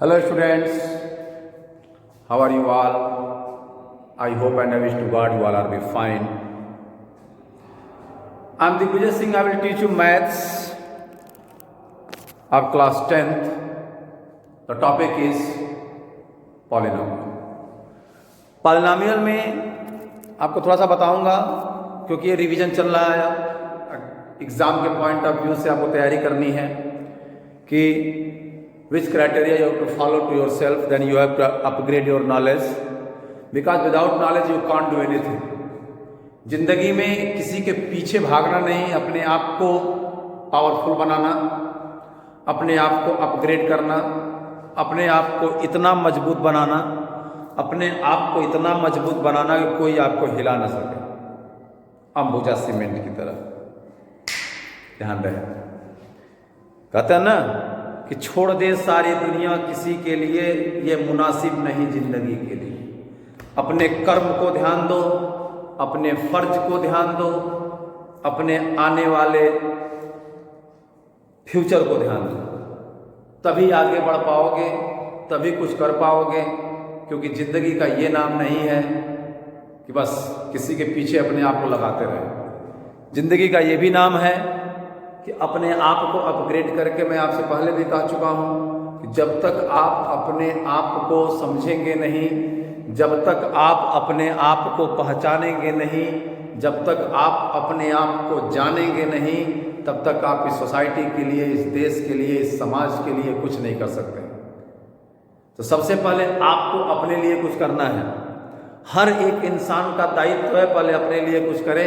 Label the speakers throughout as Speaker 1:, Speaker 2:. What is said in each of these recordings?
Speaker 1: Hello students, how are you all? I hope and I wish to God you all are be fine. I am Digvijay Singh. I will teach you maths of class 10th. The topic is polynomial. Polynomial में आपको थोड़ा सा बताऊंगा क्योंकि ये revision चल रहा है, एग्जाम के पॉइंट ऑफ व्यू से आपको तैयारी करनी है कि which criteria you have to follow to yourself, then you have to upgrade your knowledge, because without knowledge you can't do anything. जिंदगी में किसी के पीछे भागना नहीं, अपने आप को पावरफुल बनाना, अपने आप को अपग्रेड करना, अपने आप को इतना मजबूत बनाना, अपने आप को इतना मजबूत बनाना कि कोई आपको हिला ना सके, अंबुजा सीमेंट की तरह। ध्यान रहे, कहते हैं ना कि छोड़ दे सारी दुनिया किसी के लिए, ये मुनासिब नहीं जिंदगी के लिए। अपने कर्म को ध्यान दो, अपने फर्ज को ध्यान दो, अपने आने वाले फ्यूचर को ध्यान दो, तभी आगे बढ़ पाओगे, तभी कुछ कर पाओगे। क्योंकि जिंदगी का ये नाम नहीं है कि बस किसी के पीछे अपने आप को लगाते रहे। जिंदगी का ये भी नाम है कि अपने आप को अपग्रेड करके, मैं आपसे पहले भी कह चुका हूँ कि जब तक आप अपने आप को समझेंगे नहीं, जब तक आप अपने आप को पहचानेंगे नहीं, जब तक आप अपने आप को जानेंगे नहीं, तब तक आप इस सोसाइटी के लिए, इस देश के लिए, इस समाज के लिए कुछ नहीं कर सकते। तो सबसे पहले आपको अपने लिए कुछ करना है। हर एक इंसान का दायित्व है पहले अपने लिए कुछ करे,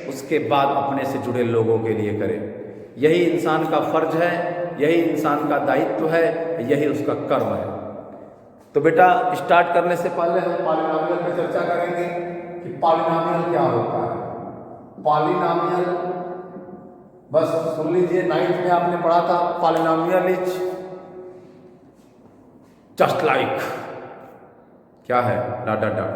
Speaker 1: उसके बाद अपने से जुड़े लोगों के लिए करे। यही इंसान का फर्ज है, यही इंसान का दायित्व है, यही उसका कर्म है। तो बेटा स्टार्ट करने से पहले हम पॉलिनोमियल पे चर्चा करेंगे कि पॉलिनोमियल क्या होता है। पॉलिनोमियल बस सुन लीजिए, 9th में आपने पढ़ा था पॉलिनोमियल इज जस्ट लाइक क्या है डॉट डॉट डॉट।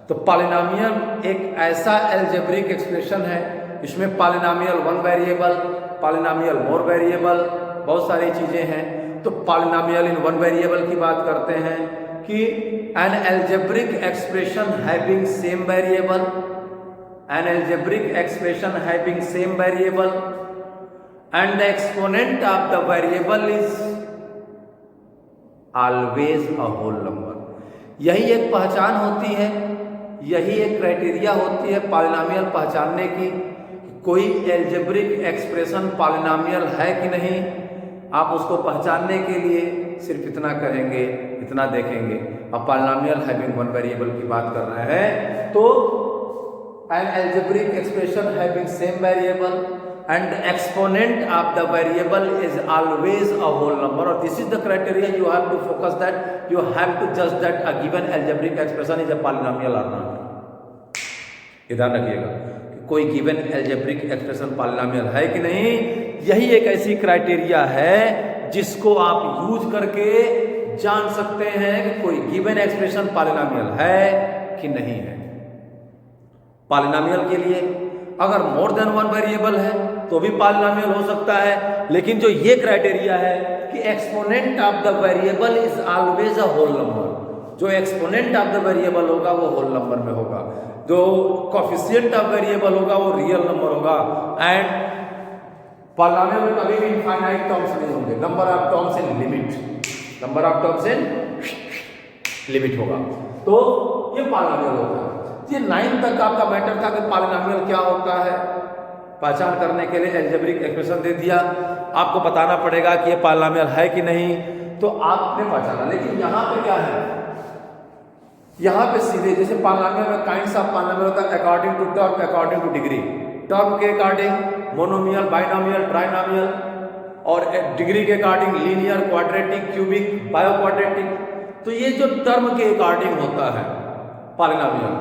Speaker 1: तो पॉलिनोमियल एक ऐसा एल्जेब्रिक एक्सप्रेशन है, इसमें पॉलिनोमियल वन वेरिएबल, पॉलिनोमियल मोर वेरिएबल, बहुत सारी चीजें हैं। तो पॉलिनोमियल इन वन वेरिएबल की बात करते हैं कि an algebraic expression having same variable, an algebraic expression having same variable and the exponent of the variable is always a whole number. यही एक पहचान होती है, यही एक क्राइटेरिया होती है पॉलिनोमियल पहचानने की। कोई एल्जेब्रिक एक्सप्रेशन पॉलिनोमियल है कि नहीं, आप उसको पहचानने के लिए सिर्फ इतना करेंगे, इतना देखेंगे। अब पॉलिनोमियल हैविंग वन वेरिएबल की बात कर रहे हैं, तो an algebraic expression having same variable and exponent of the variable is always a whole number. और this is the criteria you have to focus, that you have to जज that a given algebraic expression is a polynomial or not. ध्यान रखिएगा, कोई given algebraic expression polynomial है कि नहीं। यही एक ऐसी क्राइटेरिया है जिसको आप यूज करके जान सकते हैं कि कोई गिवन एक्सप्रेशन पॉलिनोमियल है कि नहीं है। पॉलिनोमियल के लिए अगर मोर देन वन वेरिएबल है तो भी पॉलिनोमियल हो सकता है, लेकिन जो ये क्राइटेरिया है कि exponent of the variable is always a whole number, जो एक्सपोनेंट ऑफ द वेरिएबल होगा वो होल नंबर में होगा, जो कोफिशिएंट ऑफ वेरिएबल होगा वो रियल नंबर होगा। एंड पॉलिनोमियल में कभी भी इनफाइनाइट टर्म्स नहीं होंगे, number of terms in limit, number of terms in limit होगा। तो ये पॉलिनोमियल होता है। ये 9th तक आपका मैटर था कि पॉलिनोमियल क्या होता है। पहचान करने के लिए एल्जेब्रिक एक्सप्रेशन दे दिया, आपको बताना पड़ेगा कि ये पॉलिनोमियल है कि नहीं, तो आपने पहचाना। लेकिन यहाँ पे क्या है, यहाँ पे सीधे जैसे पॉलिनोमियल में काइंड्स ऑफ पॉलिनोमियल होता है according to term, according to degree. Term के अकॉर्डिंग मोनोमियल, बाइनोमियल, ट्राइनोमियल, और डिग्री के according linear, quadratic, cubic, biquadratic. तो ये जो टर्म के अकॉर्डिंग होता है पॉलिनोमियल।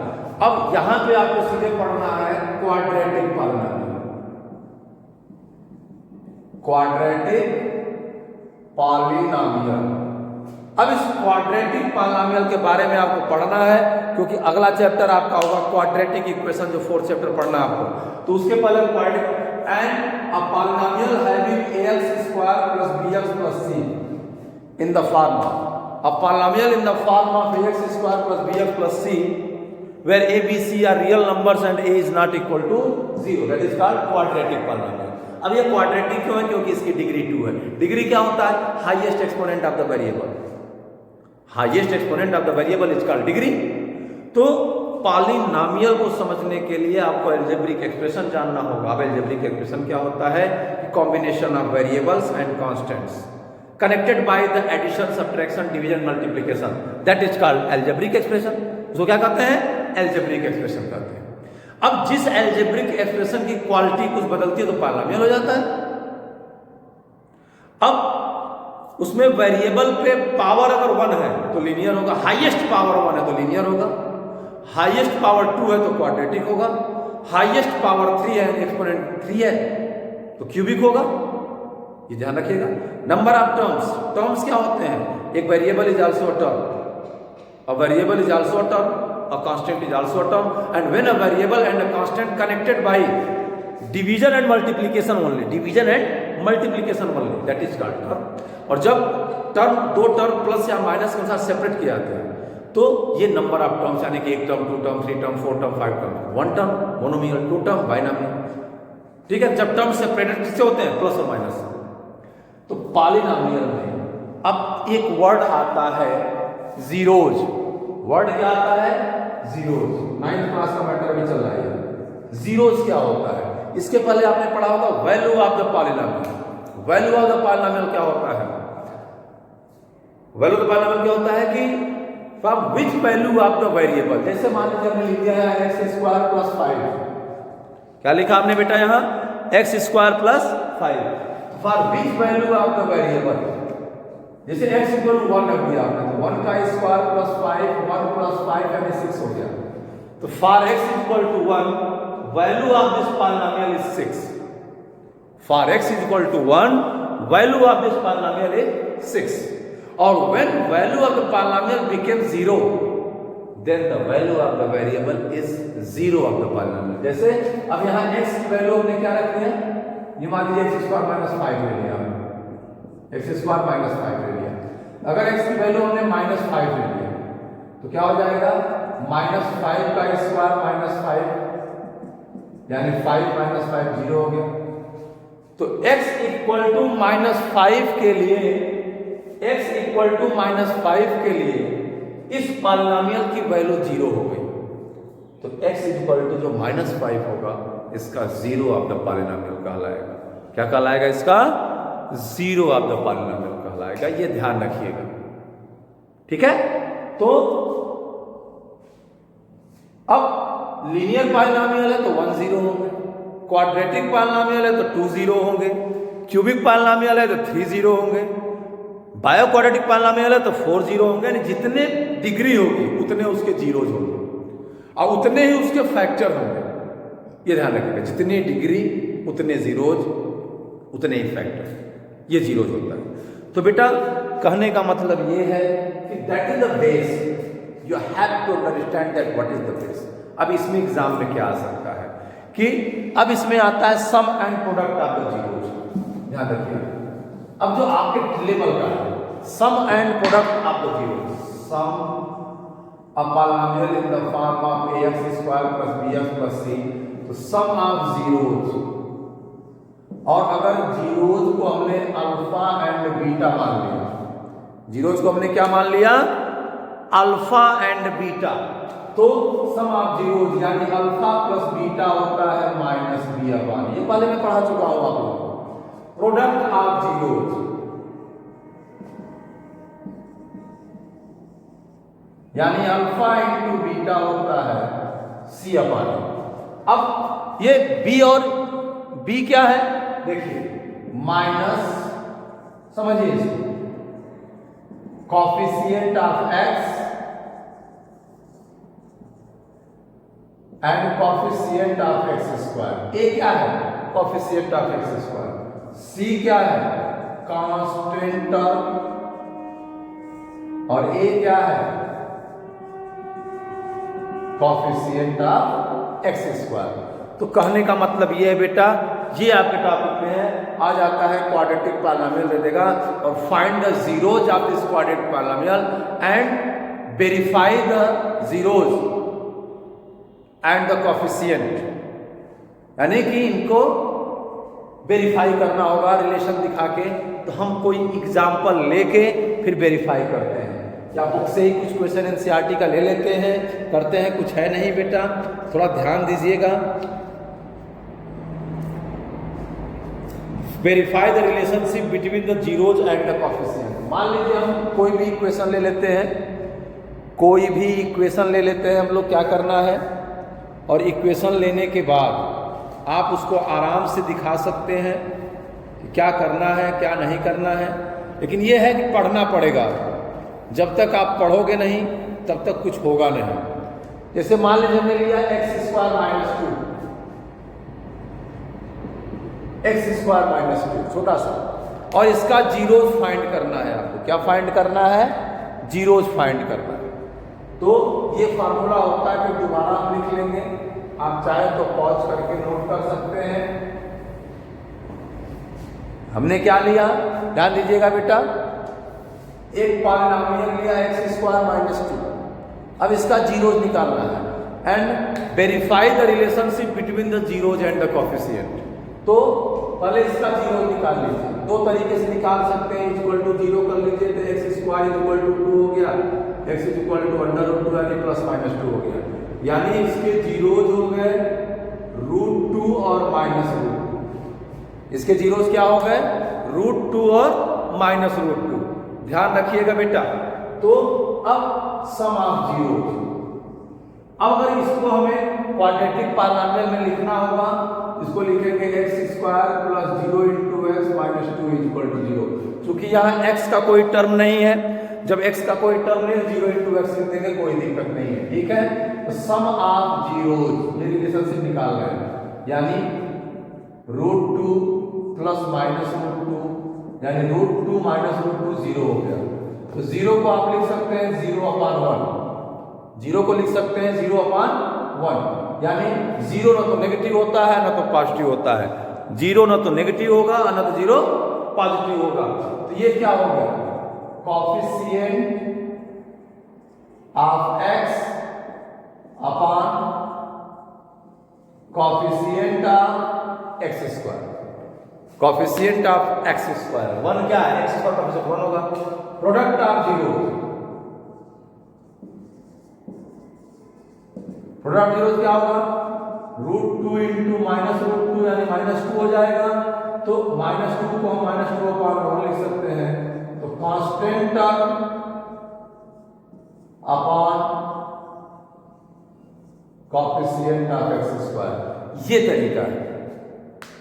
Speaker 1: अब यहां पे आपको सीधे पढ़ना है क्वाड्रेटिक पॉलिनोमियल, क्वाड्रेटिक पॉलिनोमियल। अब इस क्वाड्रेटिक पॉलिनोमियल के बारे में आपको पढ़ना है, क्योंकि अगला चैप्टर आपका होगा क्वाड्रेटिक इक्वेशन, जो 4th चैप्टर पढ़ना है आपको। तो उसके पहले quadratic and a polynomial having ax² + bx + c in the form a polynomial in the form of ax square plus bx plus c where a, b, c are real numbers and a is not equal to 0, that is called quadratic polynomial. अब ये quadratic क्यों है? क्योंकि इसकी degree 2 है. Degree क्या होता है? Highest exponent of the variable. Highest exponent of the variable is called degree. तो पॉलिनोमियल को समझने के लिए आपको अलजेब्रिक एक्सप्रेशन जानना होगा. अब अलजेब्रिक एक्सप्रेशन क्या होता है? Combination of variables and constants connected by the addition, subtraction, division, multiplication, that is called algebraic expression. उसको क्या कहते हैं? अलजेब्रिक एक्सप्रेशन कहते हैं. अब जिस अलजेब्रिक एक्सप्रेशन की क्वालिटी कुछ बदलती है तो पॉलिनोमियल हो जाता है. अब उसमें वेरिएबल पे पावर अगर 1 है तो लीनियर होगा, हाईएस्ट पावर 1 है तो लीनियर होगा, हाईएस्ट पावर 2 है तो क्वाड्रेटिक होगा, हाईएस्ट पावर 3 है, एक्सपोनेंट 3 है तो क्यूबिक होगा. ये ध्यान रखिएगा. नंबर ऑफ टर्म्स, टर्म्स क्या होते हैं? एक variable is also a term, a variable is also a term, a constant is also a term, and when a variable and a constant connected by division and multiplication only, division and multiplication only, that is called term. और जब term, दो term plus या minus के साथ separate किया जाता है तो ये नंबर ऑफ टर्म्स, यानी कि 1 term, 2 term, 3 term, 4 term, 5 term, 1 term, monomial, 2 term, binomial. ठीक है. जब टर्म सेपरेटेड किससे होते हैं? प्लस और माइनस. तो पॉलिनोमियल में अब एक वर्ड आता है जीरोज. वर्ड क्या आता है? जीरोज. 9th क्लास का मैटर अभी चल रहा है. जीरोज क्या होता है? इसके पहले आपने पढ़ा होगा value of the polynomial. Value of the polynomial क्या होता है? वैल्यू ऑफ द पॉलिनोमियल क्या होता है कि from which value of the variable. जैसे मान लीजिए हमने लिख दिया है x स्क्वायर प्लस 5. क्या लिखा आपने बेटा यहाँ? x square plus 5. For which value of the variable. जैसे x इक्वल टू 1 रख दिया आपने तो 1 का स्क्वायर प्लस 5, 1 प्लस 5 यानी 6 हो गया. तो for x equal to 1 value of this polynomial is 6. For x equal to 1 value of this polynomial is 6. और when value of the polynomial became 0 then the value of the variable is 0 of the polynomial. जैसे अब यहाँ x की value हमने क्या रखी है? ये मान लीजिए x स्क्वायर माइनस 5 ले लिया, x स्क्वायर माइनस 5 ले लिया. अगर x की वैल्यू हमने माइनस 5 ले लिया तो क्या हो जाएगा? माइनस 5 का स्क्वायर माइनस 5 यानी 5 माइनस 5 0 हो गया. तो x इक्वल टू माइनस 5 के लिए, x इक्वल टू माइनस 5 के लिए इस पॉलिनोमियल की वैल्यू 0 हो गई. तो x इक्वल टू जो माइनस 5 होगा इसका 0 ऑफ द पॉलिनोमियल कहलाएगा. क्या कहलाएगा? इसका 0 ऑफ द पॉलिनोमियल कहलाएगा. ये ध्यान रखिएगा. ठीक है. तो अब लीनियर पॉलिनोमियल है तो 1 0 होंगे, क्वाड्रेटिक पॉलिनोमियल है तो 2 0 होंगे, क्यूबिक पॉलिनोमियल है तो 3 0 होंगे, बायो क्वाड्रेटिक पॉलिनोमियल है तो 4 0 होंगे. यानी जितने डिग्री होगी उतने उसके जीरोज होंगे और उतने ही उसके फैक्टर होंगे. ये ध्यान रखिएगा. जितनी डिग्री उतने जीरोज, उतने ही फैक्टर. ये जीरोज होता है. तो बेटा कहने का मतलब ये है कि that is the base. You have to understand that what is the base. अब इसमें एग्जाम में क्या आ सकता है कि अब इसमें आता है sum and product of the zeros. ध्यान रखिए. अब जो आपके लेवल का है sum and product of the zeros. Sum a polynomial in the form of ax square plus bx plus c. तो सम ऑफ जीरोज. और अगर जीरोज को हमने अल्फा एंड बीटा मान लिया, जीरोज को हमने क्या मान लिया? Alpha and beta. तो सम ऑफ जीरोज यानी अल्फा प्लस बीटा होता है माइनस बी अपॉन. ये पहले मैं पढ़ा चुका हूं आप लोगों को. प्रोडक्ट ऑफ जीरोज यानी अल्फा इंटू बीटा होता है सी अपॉन. अब ये बी और बी क्या है? देखिए माइनस, समझिए इसको, coefficient of x and coefficient of x square. A क्या है? Coefficient of x square. C क्या है? Constant term. और ए क्या है? Coefficient of x square. तो कहने का मतलब ये है बेटा, ये आपके टॉपिक में है, आ जाता है क्वाड्रेटिक पॉलिनोमियल दे देगा और find the zeros of this quadratic polynomial and verify the zeros and the coefficient, यानी कि इनको वेरीफाई करना होगा रिलेशन दिखा के। तो हम कोई एग्जाम्पल लेके फिर वेरीफाई करते हैं, या बुक से ही कुछ क्वेश्चन एनसीईआरटी का ले लेते हैं, करते हैं, कुछ है नहीं बेटा, थोड़ा ध्यान दीजिएगा। Verify the relationship between the zeros and the coefficient. मान लीजिए हम कोई भी इक्वेशन ले लेते हैं, कोई भी इक्वेशन ले लेते हैं हम लोग, क्या करना है, और इक्वेशन लेने के बाद आप उसको आराम से दिखा सकते हैं कि क्या करना है क्या नहीं करना है, लेकिन ये है कि पढ़ना पड़ेगा। जब तक आप पढ़ोगे नहीं तब तक कुछ होगा नहीं। जैसे मान लीजिए हमने लिया x² - 2, x² - 2 छोटा सा, और इसका जीरोज फाइंड करना है आपको। क्या फाइंड करना है? जीरोज फाइंड करना है। तो ये फार्मूला होता है, फिर दोबारा हम लिख लेंगे, आप चाहे तो पॉज करके नोट कर सकते हैं। हमने क्या लिया, ध्यान दीजिएगा बेटा, एक पॉलिनोमियल लिया x² - 2, अब इसका जीरोज निकालना है and verify the relationship between the zeros and the coefficient. तो पहले इसका जीरोज निकाल लीजिए, दो तरीके से निकाल सकते हैं, इक्वल टू 0 कर लीजिए तो x² = 2 हो गया, x = √2 यानी +-2 हो गया, यानी इसके जीरोज हो गए √2 और -√2। इसके जीरोज क्या हो गए? √2 और -√2। ध्यान रखिएगा बेटा। तो अब सम ऑफ जीरोज, अब अगर इसको हमें क्वाड्रेटिक पॉलिनोमियल में लिखना होगा, इसको लिखेंगे x² + 0 × x - 2 = 0। चूंकि यहाँ x का कोई टर्म नहीं है, जब x का कोई टर्म नहीं, 0 × x लिख देंगे, कोई दिक्कत नहीं है, ठीक है। तो सम ऑफ जीरोज, ये रिलेशनशिप निकाल रहे हैं, यानी √2 + -√2, यानी √2 - √2 0 हो गया। तो 0 को आप लिख सकते हैं 0/1, 0 को लिख सकते हैं 0/1, यानी 0 ना तो नेगेटिव होता है ना तो पॉजिटिव होता है, 0 ना तो नेगेटिव होगा ना तो 0 पॉजिटिव होगा। तो ये क्या हो गया? Coefficient of x upon coefficient of x², coefficient of x², 1 क्या है? x² कोफिशिएंट 1 होगा। Product of zero, product zero क्या होगा? √2 × -√2 यानी -2 हो जाएगा। तो -2 को हम -2/1 लिख सकते हैं। तो constant upon coefficient of x², ये तरीका है,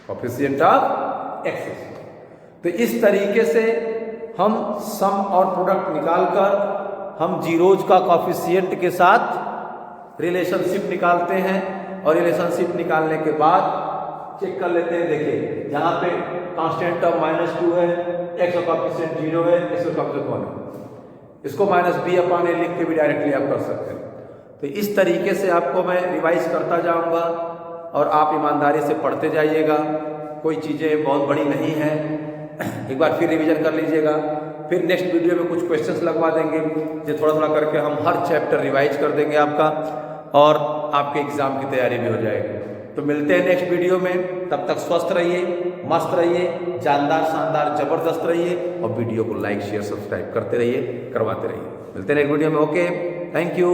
Speaker 1: कोफिशिएंट ऑफ x²। तो इस तरीके से हम सम और प्रोडक्ट निकालकर हम जीरोज का कोफिशिएंट के साथ रिलेशनशिप निकालते हैं, और रिलेशनशिप निकालने के बाद चेक कर लेते हैं। देखिए यहाँ पे कांस्टेंट ऑफ -2 है, x का कोफिशिएंट 0 है, x का कोफिशिएंट 1 है, इसको -b/a लिख के भी डायरेक्टली आप कर सकते हैं। तो इस तरीके से आपको मैं रिवाइज करता जाऊंगा और आप ईमानदारी से पढ़ते जाइएगा, कोई चीज़ें बहुत बड़ी नहीं हैं, एक बार फिर रिवीजन कर लीजिएगा। फिर नेक्स्ट वीडियो में कुछ क्वेश्चंस लगवा देंगे, जो थोड़ा थोड़ा करके हम हर चैप्टर रिवाइज कर देंगे आपका, और आपके एग्ज़ाम की तैयारी भी हो जाएगी। तो मिलते हैं नेक्स्ट वीडियो में, तब तक स्वस्थ रहिए, मस्त रहिए, जानदार शानदार जबरदस्त रहिए, और वीडियो को लाइक शेयर सब्सक्राइब करते रहिए, करवाते रहिए। मिलते हैं नेक्स्ट वीडियो में। Okay, thank you.